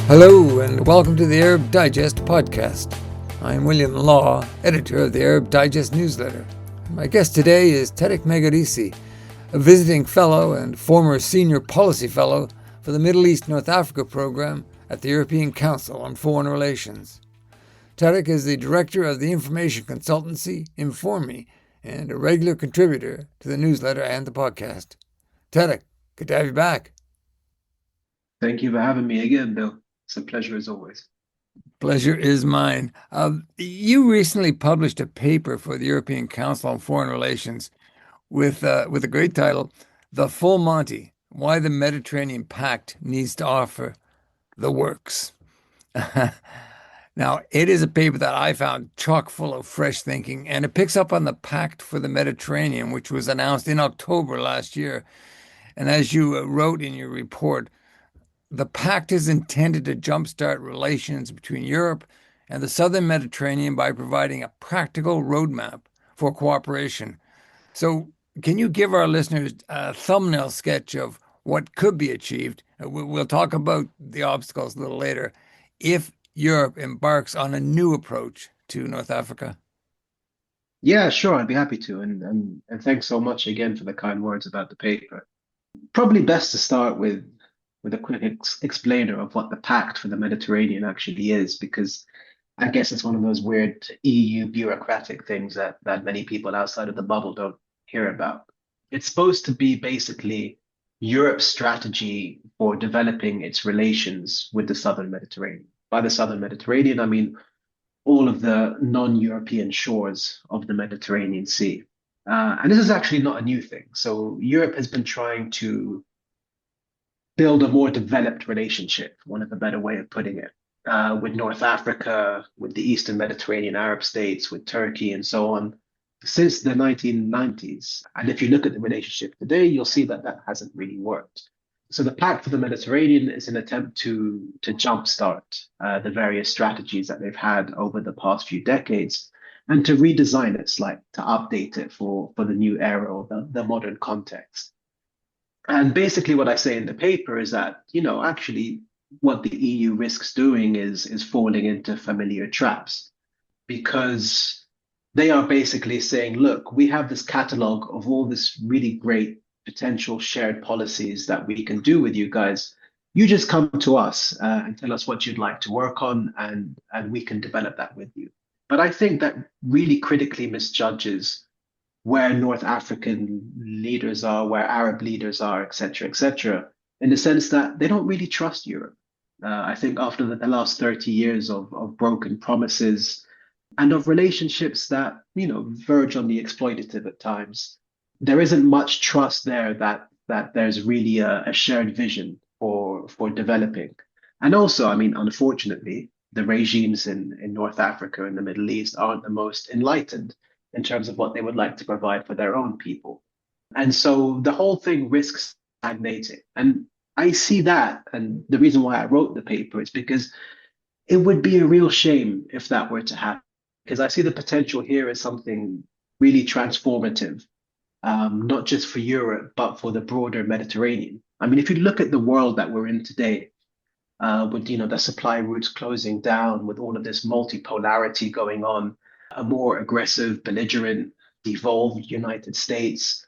Hello and welcome to the Arab Digest podcast. I'm William Law, editor of the Arab Digest newsletter. My guest today is Tarek Megerisi, a visiting fellow and former senior policy fellow for the Middle East North Africa program at the European Council on Foreign Relations. Tarek is the director of the information consultancy Informe and a regular contributor to the newsletter and the podcast. Tarek, good to have you back. Thank you for having me again, Bill. It's a pleasure as always. Pleasure is mine. You recently published a paper for the European Council on Foreign Relations with a great title, "The Full Monty: Why the Mediterranean Pact Needs to Offer the Works." Now, it is a paper that I found chock full of fresh thinking, and it picks up on the Pact for the Mediterranean, which was announced in October last year. And as you wrote in your report, the pact is intended to jumpstart relations between Europe and the southern Mediterranean by providing a practical roadmap for cooperation. So, can you give our listeners a thumbnail sketch of what could be achieved? We'll talk about the obstacles a little later if Europe embarks on a new approach to North Africa. Yeah, sure, I'd be happy to. And thanks so much again for the kind words about the paper. Probably best to start with a quick explainer of what the Pact for the Mediterranean actually is, because I guess it's one of those weird EU bureaucratic things that many people outside of the bubble don't hear about. It's supposed to be basically Europe's strategy for developing its relations with the Southern Mediterranean. By the Southern Mediterranean, I mean all of the non-European shores of the Mediterranean Sea. And this is actually not a new thing. So Europe has been trying to build a more developed relationship, one of the better way of putting it, with North Africa, with the Eastern Mediterranean Arab states, with Turkey, and so on, since the 1990s. And if you look at the relationship today, you'll see that that hasn't really worked. So the Pact for the Mediterranean is an attempt to jumpstart the various strategies that they've had over the past few decades and to redesign it slightly, to update it for the new era or the modern context. And basically what I say in the paper is that, actually what the EU risks doing is falling into familiar traps because they are basically saying, look, we have this catalog of all this really great potential shared policies that we can do with you guys. You just come to us and tell us what you'd like to work on, and we can develop that with you. But I think that really critically misjudges where North African leaders are, where Arab leaders are, et cetera, in the sense that they don't really trust Europe. I think after the last 30 years of broken promises and of relationships that, verge on the exploitative at times, there isn't much trust there that there's really a shared vision for developing. And also, I mean, unfortunately, the regimes in North Africa and the Middle East aren't the most enlightened in terms of what they would like to provide for their own people. And so the whole thing risks stagnating. And I see that. And the reason why I wrote the paper is because it would be a real shame if that were to happen, because I see the potential here as something really transformative, not just for Europe, but for the broader Mediterranean. I mean, if you look at the world that we're in today, with the supply routes closing down, with all of this multipolarity going on, a more aggressive, belligerent, devolved United States,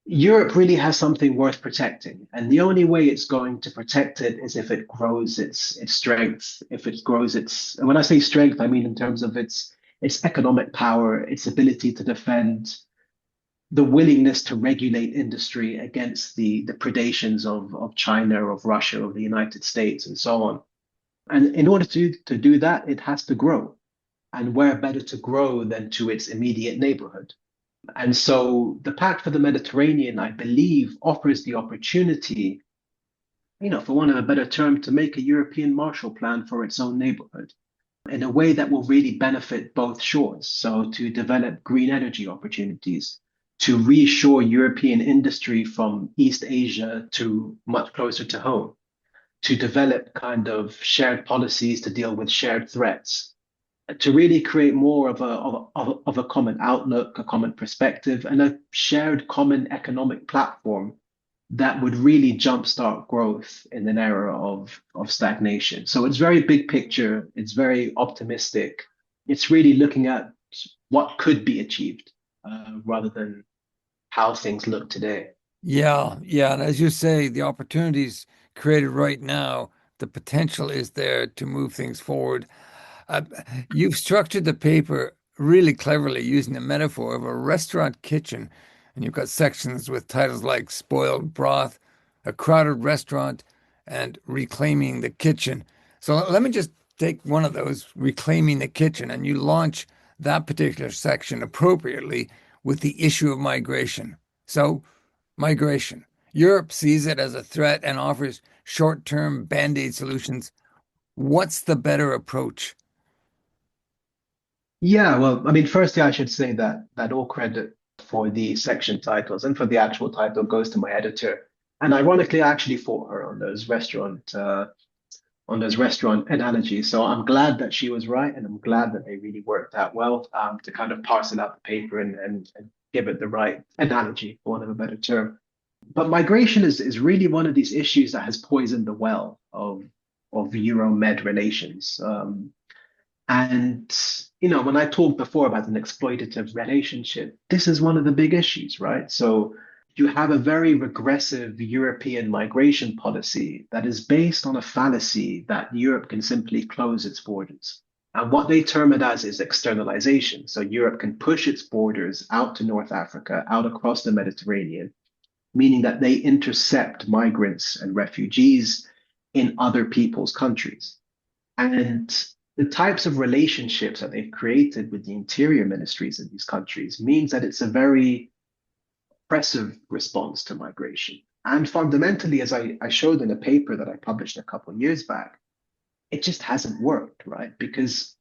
Europe really has something worth protecting. And the only way it's going to protect it is if it grows its strength, if it grows its, and when I say strength, I mean in terms of its economic power, its ability to defend, the willingness to regulate industry against the predations of China, of Russia, of the United States, and so on. And in order to do that, it has to grow. And where better to grow than to its immediate neighborhood? And so the Pact for the Mediterranean, I believe, offers the opportunity, for want of a better term, to make a European Marshall Plan for its own neighborhood in a way that will really benefit both shores. So to develop green energy opportunities, to reshore European industry from East Asia to much closer to home, to develop kind of shared policies to deal with shared threats, to really create more of a common outlook, a common perspective, and a shared common economic platform that would really jumpstart growth in an era of stagnation. So it's very big picture, it's very optimistic. It's really looking at what could be achieved rather than how things look today. Yeah, yeah. And as you say, the opportunities created right now, the potential is there to move things forward. Uh, you've structured the paper really cleverly using the metaphor of a restaurant kitchen, and you've got sections with titles like Spoiled Broth, A Crowded Restaurant, and Reclaiming the Kitchen. So let me just take one of those, Reclaiming the Kitchen, and you launch that particular section appropriately with the issue of migration. So, migration. Europe sees it as a threat and offers short-term band-aid solutions. What's the better approach? Yeah, well, I mean, firstly, I should say that all credit for the section titles and for the actual title goes to my editor. And ironically, I actually fought her on those restaurant analogies. So I'm glad that she was right, and I'm glad that they really worked out well to kind of parcel out the paper and give it the right analogy, for want of a better term. But migration is really one of these issues that has poisoned the well of Euro-Med relations. And when I talked before about an exploitative relationship, this is one of the big issues, right? So you have a very regressive European migration policy that is based on a fallacy that Europe can simply close its borders. And what they term it as is externalization. So Europe can push its borders out to North Africa, out across the Mediterranean, meaning that they intercept migrants and refugees in other people's countries. And the types of relationships that they've created with the interior ministries in these countries means that it's a very oppressive response to migration. And fundamentally, as I showed in a paper that I published a couple of years back, it just hasn't worked, right? Because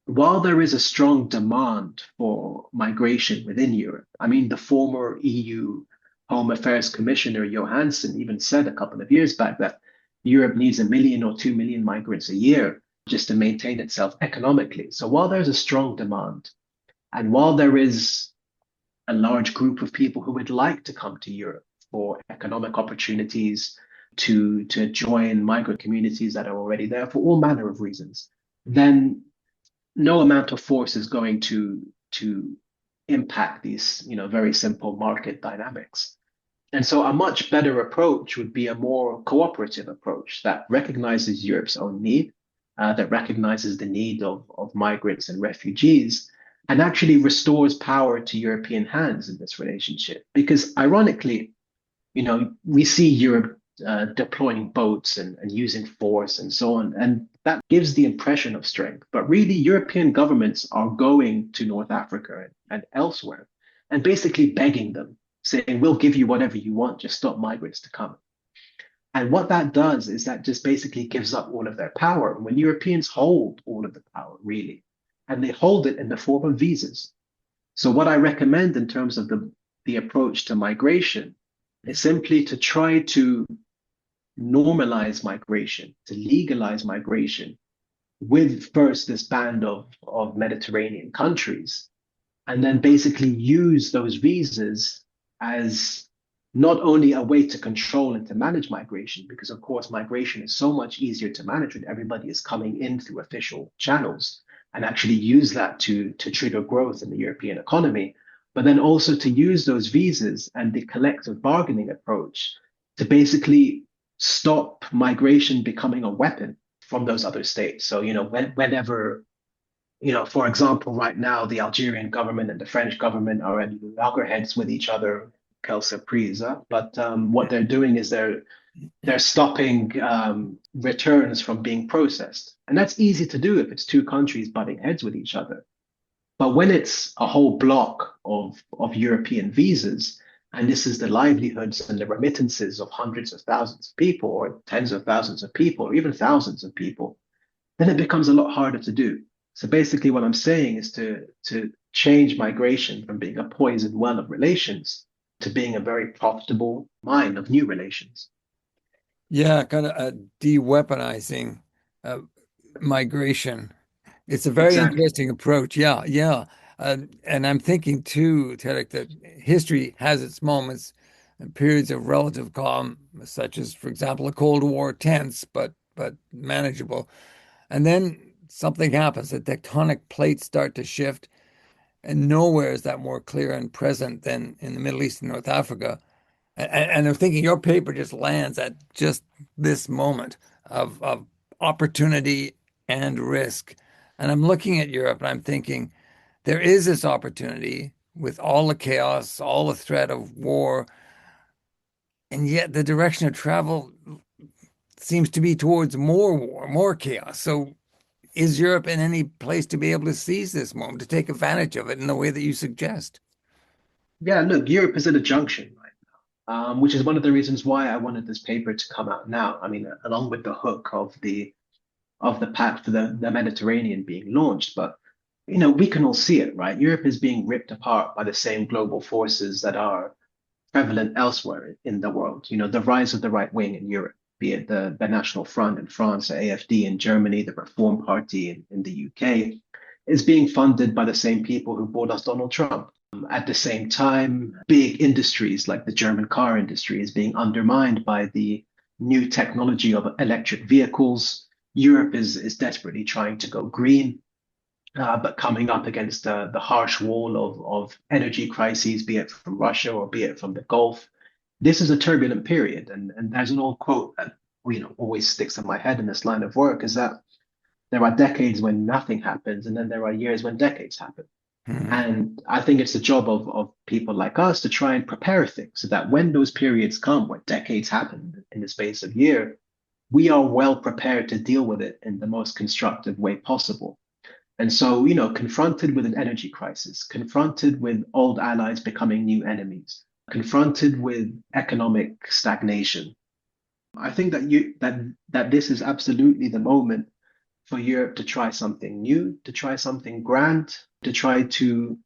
while there is a strong demand for migration within Europe, I mean, the former EU Home Affairs Commissioner Johansson even said a couple of years back that Europe needs 1 million or 2 million migrants a year just to maintain itself economically. So while there's a strong demand, and while there is a large group of people who would like to come to Europe for economic opportunities, to join migrant communities that are already there for all manner of reasons, then no amount of force is going to impact these, very simple market dynamics. And so a much better approach would be a more cooperative approach that recognizes Europe's own need, that recognizes the need of migrants and refugees, and actually restores power to European hands in this relationship. Because ironically, we see Europe deploying boats and using force and so on, and that gives the impression of strength. But really, European governments are going to North Africa and elsewhere and basically begging them, saying, "We'll give you whatever you want, just stop migrants to come." And what that does is that just basically gives up all of their power. When Europeans hold all of the power, really, and they hold it in the form of visas. So, what I recommend in terms of the approach to migration is simply to try to normalize migration, to legalize migration with first this band of Mediterranean countries, and then basically use those visas as not only a way to control and to manage migration, because of course migration is so much easier to manage when everybody is coming in through official channels, and actually use that to trigger growth in the European economy, but then also to use those visas and the collective bargaining approach to basically stop migration becoming a weapon from those other states. So, whenever, for example, right now, the Algerian government and the French government are at loggerheads with each other, quelle surprise. Huh? But what they're doing is they're stopping returns from being processed. And that's easy to do if it's two countries butting heads with each other. But when it's a whole block of European visas, and this is the livelihoods and the remittances of hundreds of thousands of people, or tens of thousands of people, or even thousands of people, then it becomes a lot harder to do. So basically, what I'm saying is to change migration from being a poisoned well of relations to being a very profitable mine of new relations. Yeah, kind of de-weaponizing uh, migration. It's a very Exactly. interesting approach. Yeah, yeah. And I'm thinking too, Tarek, that history has its moments. and periods of relative calm, such as, for example, a Cold War, tense but manageable. And then something happens. The tectonic plates start to shift, and nowhere is that more clear and present than in the Middle East and North Africa. And I'm thinking your paper just lands at just this moment of opportunity and risk. And I'm looking at Europe and I'm thinking there is this opportunity with all the chaos, all the threat of war, and yet the direction of travel seems to be towards more war, more chaos. So is Europe in any place to be able to seize this moment, to take advantage of it in the way that you suggest? Yeah, look, Europe is at a junction, right? Which is one of the reasons why I wanted this paper to come out now. I mean, along with the hook of the pact for the Mediterranean being launched, but we can all see it, right? Europe is being ripped apart by the same global forces that are prevalent elsewhere in the world. The rise of the right wing in Europe, be it the National Front in France, the AFD in Germany, the Reform Party in the UK, is being funded by the same people who bought us Donald Trump. At the same time, big industries like the German car industry is being undermined by the new technology of electric vehicles. Europe is desperately trying to go green, but coming up against the harsh wall of energy crises, be it from Russia or be it from the Gulf. This is a turbulent period, and there's an old quote that always sticks in my head in this line of work is that there are decades when nothing happens, and then there are years when decades happen. Hmm. And I think it's the job of people like us to try and prepare things so that when those periods come, where decades happen in the space of year, we are well prepared to deal with it in the most constructive way possible. And so, confronted with an energy crisis, confronted with old allies becoming new enemies, confronted with economic stagnation, I think that this is absolutely the moment for Europe to try something new, to try something grand, to try to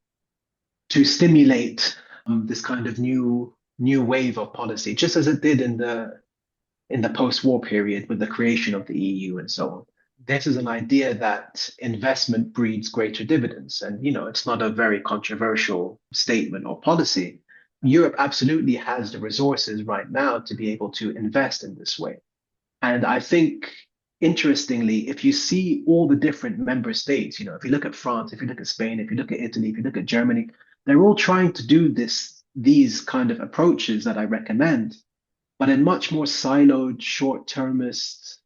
stimulate this kind of new wave of policy, just as it did in the post-war period with the creation of the EU and so on. This is an idea that investment breeds greater dividends. And, it's not a very controversial statement or policy. Europe absolutely has the resources right now to be able to invest in this way. And I think, interestingly, if you see all the different member states, if you look at France, if you look at Spain, if you look at Italy, if you look at Germany, they're all trying to do these kind of approaches that I recommend, but in much more siloed, short-termist,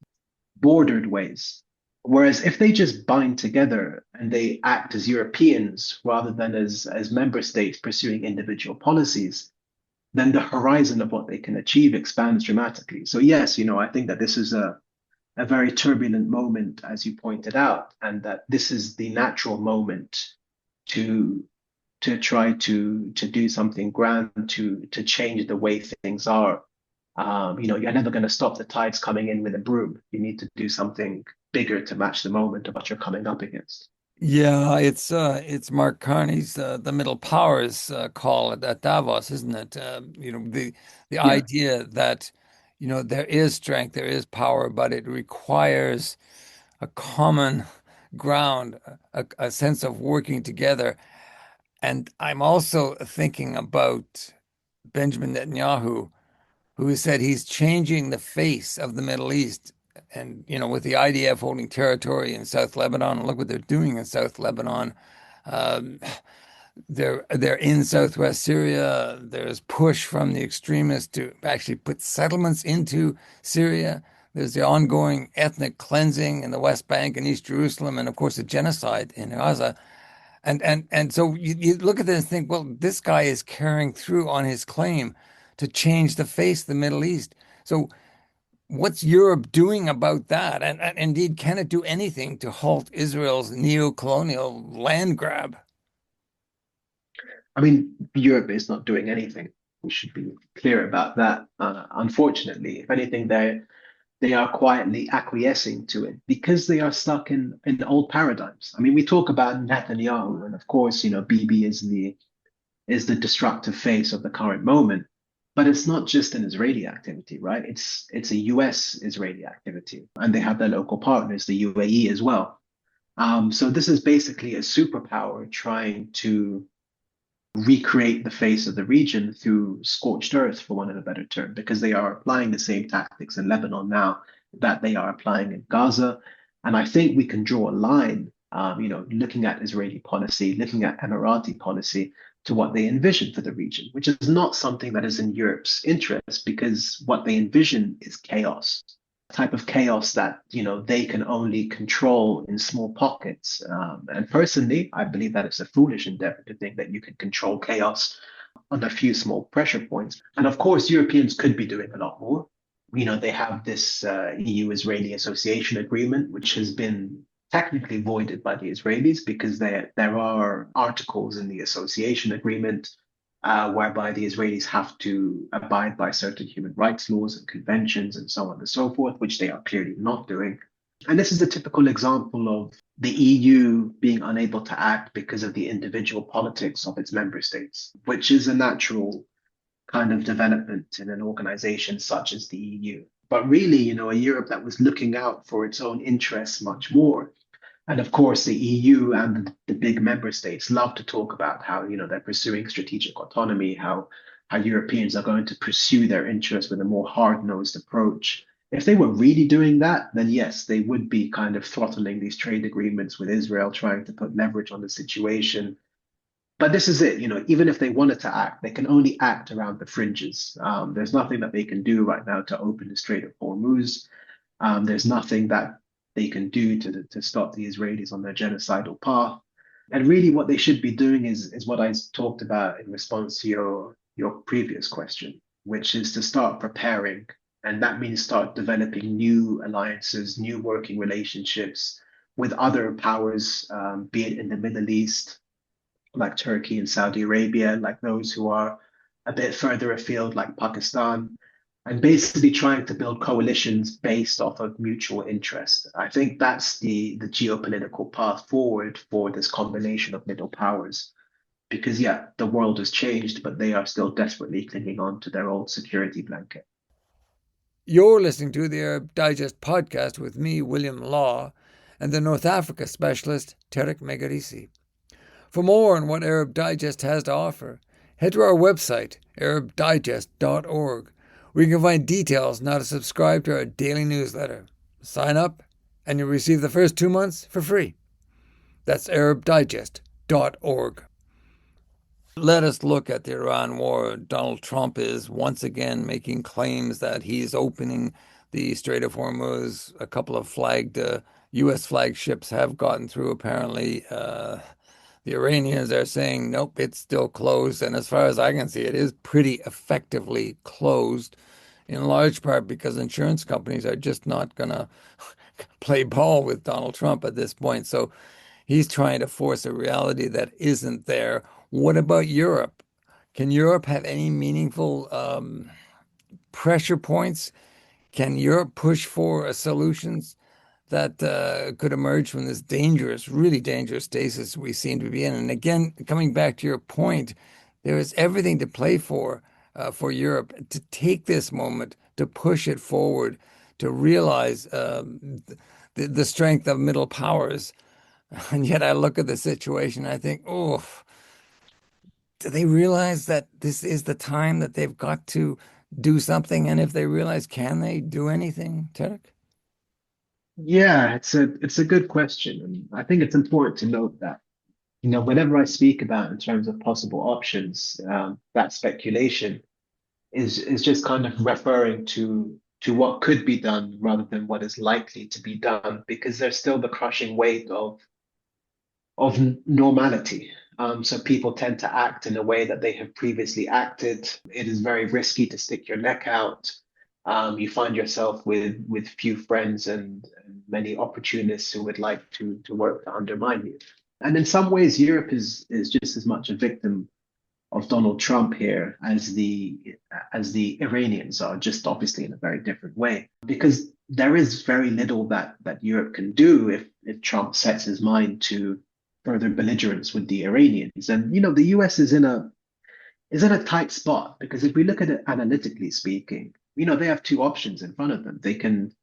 bordered ways. Whereas if they just bind together and they act as Europeans rather than as member states pursuing individual policies, then the horizon of what they can achieve expands dramatically. So yes, I think that this is a very turbulent moment, as you pointed out, and that this is the natural moment to to try to do something grand to change the way things are. You're never going to stop the tides coming in with a broom. You need to do something bigger to match the moment of what you're coming up against. Yeah, it's Mark Carney's the Middle Powers call at Davos, isn't it? The Yeah. idea that there is strength, there is power, but it requires a common ground, a sense of working together. And I'm also thinking about Benjamin Netanyahu, who has said he's changing the face of the Middle East. And, with the IDF holding territory in South Lebanon, and look what they're doing in South Lebanon. Um, they're in southwest Syria. There's push from the extremists to actually put settlements into Syria. There's the ongoing ethnic cleansing in the West Bank and East Jerusalem, and of course the genocide in Gaza. And so you look at this and think, well, this guy is carrying through on his claim to change the face of the Middle East. So what's Europe doing about that? And indeed, can it do anything to halt Israel's neo-colonial land grab? I mean, Europe is not doing anything. We should be clear about that. Unfortunately, if anything, they are quietly acquiescing to it because they are stuck in old paradigms. I mean, we talk about Netanyahu, and of course, Bibi is the destructive face of the current moment. But it's not just an Israeli activity, right? It's a US Israeli activity, and they have their local partners, the UAE as well. So this is basically a superpower trying recreate the face of the region through scorched earth, for want of a better term, because they are applying the same tactics in Lebanon now that they are applying in Gaza. And I think we can draw a line, looking at Israeli policy, looking at Emirati policy, to what they envision for the region, which is not something that is in Europe's interest because what they envision is chaos, type of chaos that they can only control in small pockets. And personally, I believe that it's a foolish endeavor to think that you can control chaos on a few small pressure points. And of course, Europeans could be doing a lot more. They have this EU-Israeli Association Agreement, which has been technically voided by the Israelis because there are articles in the association agreement whereby the Israelis have to abide by certain human rights laws and conventions and so on and so forth, which they are clearly not doing. And this is a typical example of the EU being unable to act because of the individual politics of its member states, which is a natural kind of development in an organization such as the EU. But really, a Europe that was looking out for its own interests much more. And of course, the EU and the big member states love to talk about how, they're pursuing strategic autonomy, how Europeans are going to pursue their interests with a more hard-nosed approach. If they were really doing that, then yes, they would be kind of throttling these trade agreements with Israel, trying to put leverage on the situation. But this is it, even if they wanted to act, they can only act around the fringes. There's nothing that they can do right now to open the Strait of Hormuz. There's nothing that they can do to stop the Israelis on their genocidal path. And really, what they should be doing is what I talked about in response to your previous question, which is to start preparing. And that means start developing new alliances, new working relationships with other powers, be it in the Middle East, like Turkey and Saudi Arabia, like those who are a bit further afield, like Pakistan, and basically trying to build coalitions based off of mutual interest. I think that's the geopolitical path forward for this combination of middle powers. Because, yeah, the world has changed, but they are still desperately clinging on to their old security blanket. You're listening to the Arab Digest podcast with me, William Law, and the North Africa specialist, Tarek Megerisi. For more on what Arab Digest has to offer, head to our website, arabdigest.org, where you can find details on how to subscribe to our daily newsletter. Sign up, and you'll receive the first 2 months for free. That's arabdigest.org. Let us look at the Iran war. Donald Trump is once again making claims that he's opening the Strait of Hormuz. A couple of U.S. flagged ships have gotten through, apparently. The Iranians are saying, nope, it's still closed. And as far as I can see, it is pretty effectively closed, in large part because insurance companies are just not going to play ball with Donald Trump at this point. So he's trying to force a reality that isn't there. What about Europe? Can Europe have any meaningful pressure points? Can Europe push for solutions that could emerge from this dangerous, really dangerous stasis we seem to be in? And again, coming back to your point, there is everything to play for Europe to take this moment, to push it forward, to realize the strength of middle powers. And yet I look at the situation, and I think, oh, do they realize that this is the time that they've got to do something? And if they realize, can they do anything, Tarek? Yeah, it's a good question. And I think it's important to note that, whenever I speak about in terms of possible options, that speculation is just kind of referring to what could be done rather than what is likely to be done, because there's still the crushing weight of normality. So people tend to act in a way that they have previously acted. It is very risky to stick your neck out. You find yourself with few friends and many opportunists who would like to work to undermine you. And in some ways, Europe is just as much a victim of Donald Trump here as the Iranians are, just obviously in a very different way. Because there is very little that Europe can do if Trump sets his mind to further belligerence with the Iranians. And the US is in a tight spot because if we look at it analytically speaking, they have two options in front of them. They can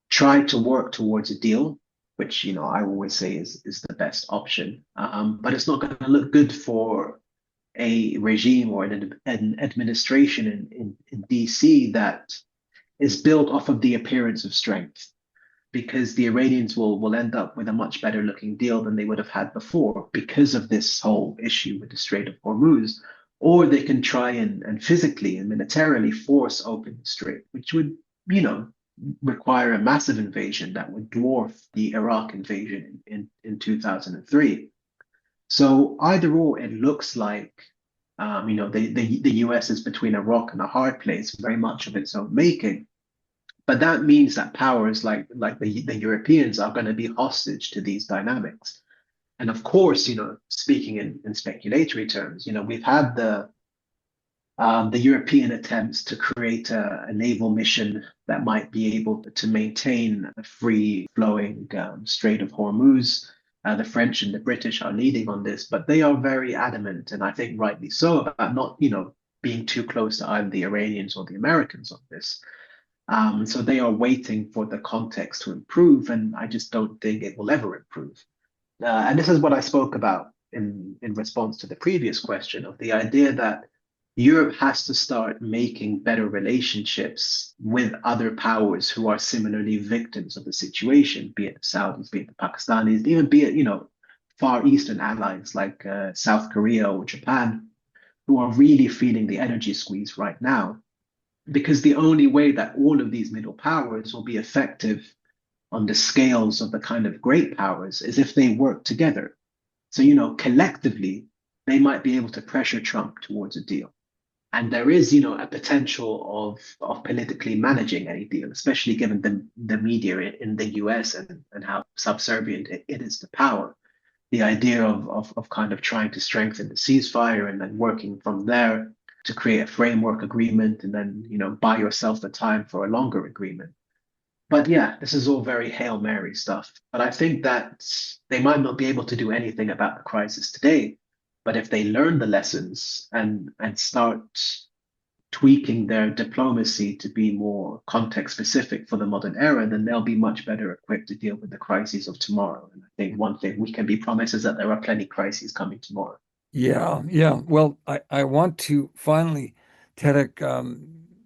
try to work towards a deal, which I always say is the best option. But it's not going to look good for a regime or an administration in DC that is built off of the appearance of strength, because the Iranians will end up with a much better looking deal than they would have had before because of this whole issue with the Strait of Hormuz. Or they can try and physically and militarily force open the strait, which would, you know, require a massive invasion that would dwarf the Iraq invasion in 2003. So either or, it looks like, the US is between a rock and a hard place, very much of its own making. But that means that powers like the Europeans are going to be hostage to these dynamics. And of course, speaking in speculatory terms, we've had the European attempts to create a naval mission that might be able to maintain a free flowing Strait of Hormuz. The French and the British are leading on this, but they are very adamant, and I think rightly so, about not, being too close to either the Iranians or the Americans on this. So they are waiting for the context to improve, and I just don't think it will ever improve. And this is what I spoke about in response to the previous question, of the idea that Europe has to start making better relationships with other powers who are similarly victims of the situation, be it the Saudis, be it the Pakistanis, even be it, Far Eastern allies like South Korea or Japan, who are really feeling the energy squeeze right now. Because the only way that all of these middle powers will be effective on the scales of the kind of great powers is if they work together. So, collectively, they might be able to pressure Trump towards a deal. And there is, a potential of politically managing any deal, especially given the media in the US and how subservient it is to power. The idea of kind of trying to strengthen the ceasefire and then working from there to create a framework agreement and then, buy yourself the time for a longer agreement. But yeah, this is all very Hail Mary stuff. But I think that they might not be able to do anything about the crisis today. But if they learn the lessons and start tweaking their diplomacy to be more context specific for the modern era, then they'll be much better equipped to deal with the crises of tomorrow. And I think one thing we can be promised is that there are plenty crises coming tomorrow. Yeah, yeah. Well, I want to finally, Tarek,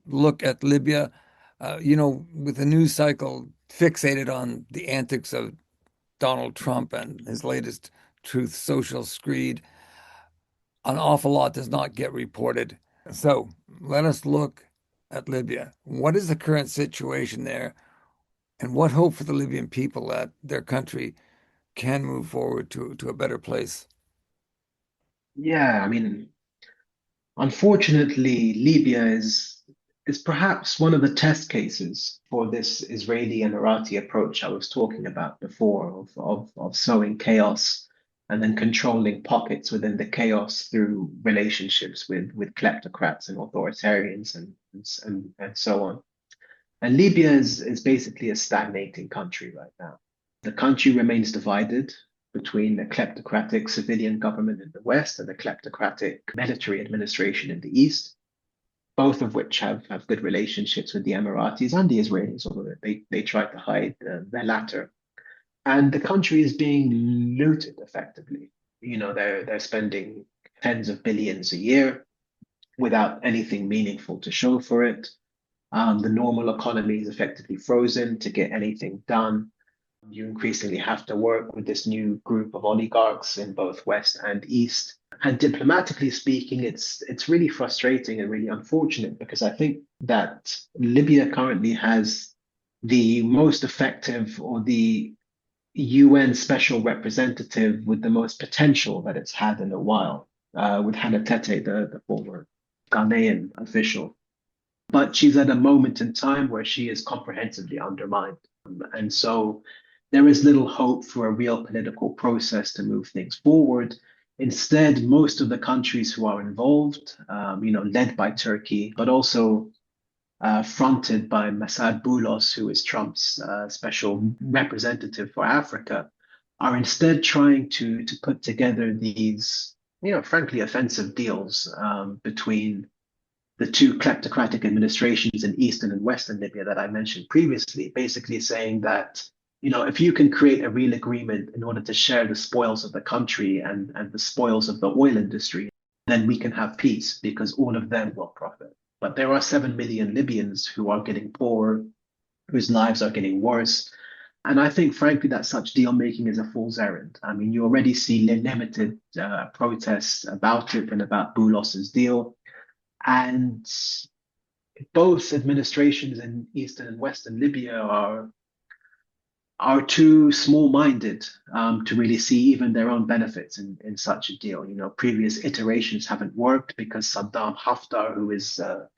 look at Libya. With the news cycle fixated on the antics of Donald Trump and his latest Truth Social screed, an awful lot does not get reported. So let us look at Libya. What is the current situation there, and what hope for the Libyan people that their country can move forward to a better place? Yeah, I mean, unfortunately, Libya is perhaps one of the test cases for this Israeli Emirati approach I was talking about before, of sowing chaos and then controlling pockets within the chaos through relationships with kleptocrats and authoritarians and so on. And Libya is basically a stagnating country right now. The country remains divided between the kleptocratic civilian government in the West and the kleptocratic military administration in the East, both of which have good relationships with the Emiratis and the Israelis, although they try to hide the latter. And the country is being looted effectively. They're spending tens of billions a year without anything meaningful to show for it. The normal economy is effectively frozen. To get anything done, you increasingly have to work with this new group of oligarchs in both West and East. And diplomatically speaking, it's really frustrating and really unfortunate, because I think that Libya currently has the most effective, or the UN special representative with the most potential that it's had in a while, with Hannah Tete, the former Ghanaian official. But she's at a moment in time where she is comprehensively undermined. And so there is little hope for a real political process to move things forward. Instead, most of the countries who are involved, led by Turkey, but also fronted by Masad Boulos, who is Trump's special representative for Africa, are instead trying to put together these, frankly, offensive deals between the two kleptocratic administrations in Eastern and Western Libya that I mentioned previously, basically saying that, if you can create a real agreement in order to share the spoils of the country and the spoils of the oil industry, then we can have peace because all of them will profit. But there are 7 million Libyans who are getting poorer, whose lives are getting worse. And I think, frankly, that such deal making is a fool's errand. I mean, you already see limited protests about it and about Boulos's deal. And both administrations in Eastern and Western Libya are too small-minded to really see even their own benefits in such a deal. You know, previous iterations haven't worked because Saddam Haftar, who is the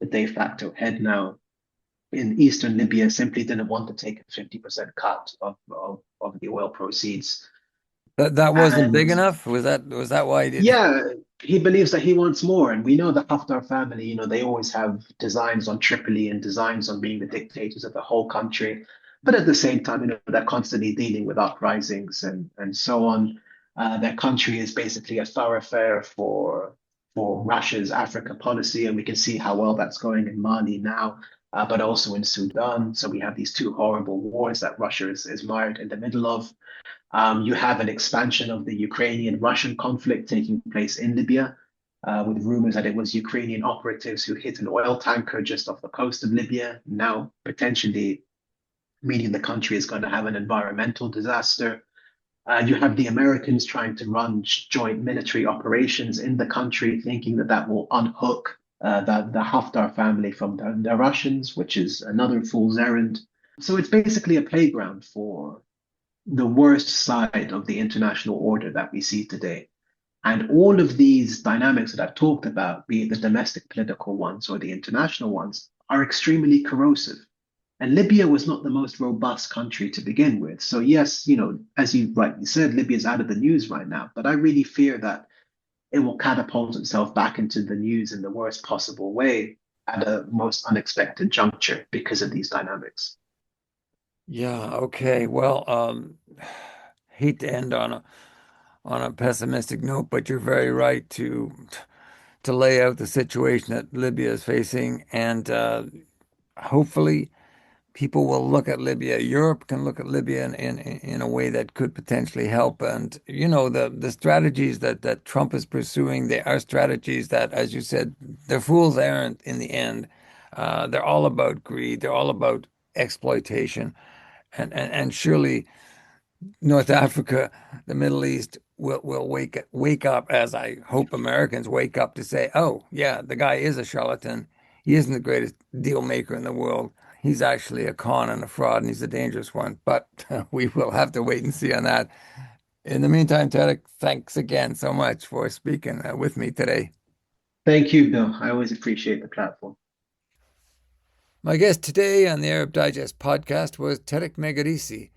de facto head now in Eastern Libya, simply didn't want to take a 50% cut of the oil proceeds. That wasn't And big enough? Was that why he did? yeah, he believes that he wants more. And we know the Haftar family, you know, they always have designs on Tripoli and designs on being the dictators of the whole country. But at the same time, you know, they're constantly dealing with uprisings and so on. Their country is basically a thoroughfare for Russia's Africa policy, and we can see how well that's going in Mali now, but also in Sudan. So we have these two horrible wars that Russia is mired in the middle of. You have an expansion of the Ukrainian-Russian conflict taking place in Libya, with rumors that it was Ukrainian operatives who hit an oil tanker just off the coast of Libya, now potentially meaning the country is going to have an environmental disaster. You have the Americans trying to run joint military operations in the country, thinking that that will unhook the Haftar family from the Russians, which is another fool's errand. So it's basically a playground for the worst side of the international order that we see today. And all of these dynamics that I've talked about, be it the domestic political ones or the international ones, are extremely corrosive. And Libya was not the most robust country to begin with. So, yes, you know, as you rightly said, Libya is out of the news right now. But I really fear that it will catapult itself back into the news in the worst possible way at a most unexpected juncture because of these dynamics. Yeah, okay. Well, hate to end on a pessimistic note, but you're very right to lay out the situation that Libya is facing, and hopefully people will look at Libya. Europe can look at Libya in a way that could potentially help. And you know, the strategies that Trump is pursuing, they are strategies that, as you said, they're fool's errand in the end. They're all about greed. They're all about exploitation. And surely North Africa, the Middle East will wake up, as I hope Americans wake up to say, oh yeah, the guy is a charlatan. He isn't the greatest deal maker in the world. He's actually a con and a fraud, and he's a dangerous one. But we will have to wait and see on that. In the meantime, Tarek, thanks again so much for speaking with me today. Thank you, Bill. I always appreciate the platform. My guest today on the Arab Digest podcast was Tarek Megerisi,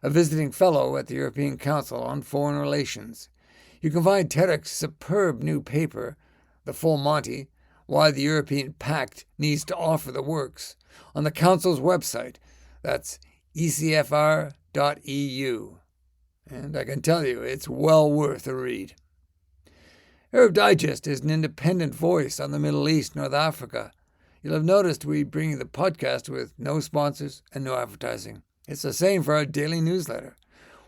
a visiting fellow at the European Council on Foreign Relations. You can find Tarek's superb new paper, The Full Monty, Why the European Pact Needs to Offer the Works, on the Council's website. That's ecfr.eu. And I can tell you, it's well worth a read. Arab Digest is an independent voice on the Middle East, North Africa. You'll have noticed we bring the podcast with no sponsors and no advertising. It's the same for our daily newsletter.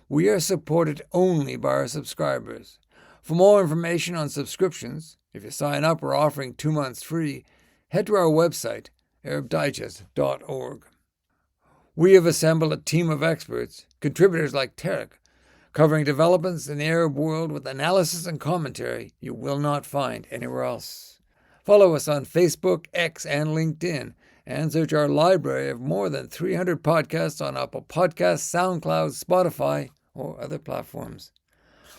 We are supported only by our subscribers. For more information on subscriptions, if you sign up, we're offering 2 months free. Head to our website, arabdigest.org. We have assembled a team of experts, contributors like Tarek, covering developments in the Arab world with analysis and commentary you will not find anywhere else. Follow us on Facebook, X, and LinkedIn, and search our library of more than 300 podcasts on Apple Podcasts, SoundCloud, Spotify, or other platforms.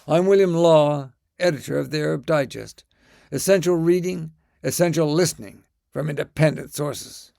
I'm William Law, editor of the Arab Digest. Essential reading, essential listening from independent sources.